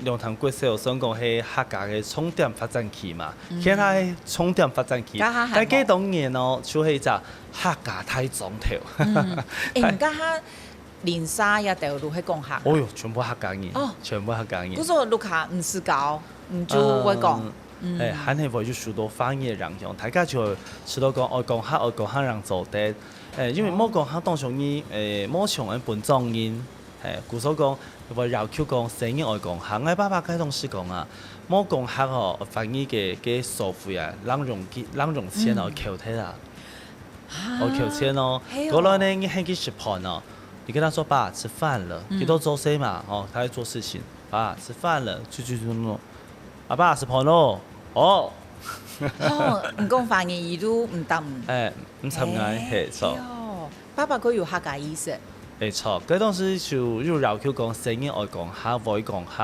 龙潭国小算讲係客家嘅重點發展區嘛，現在重點發展區，但幾當年哦，就係只客家太總頭。唔家下連沙一條路去講客。哦喲，全部客家人，全部客家人。嗰個路卡唔是教，唔就會講。誒，還係為咗許多方言人用，大家就知道講愛講客人做得。因為冇講客當上呢冇從嘅本狀人，故所講。為要求講聲音愛講客，我爸爸佢同時講啊，冇講客哦，翻譯嘅收費啊，人用錢哦，扣睇啦，我扣錢哦。嗰輪呢，你喺佢食飯哦，你跟他說爸吃飯了，佢都做事嘛，哦，他在做事情，爸吃飯了，就阿爸食飯咯，哦。哦，唔講方言語都唔得。唔參嗌係錯。爸爸佢有客家意識。沒錯，嗰當時就要求講聲音愛講客，會講客。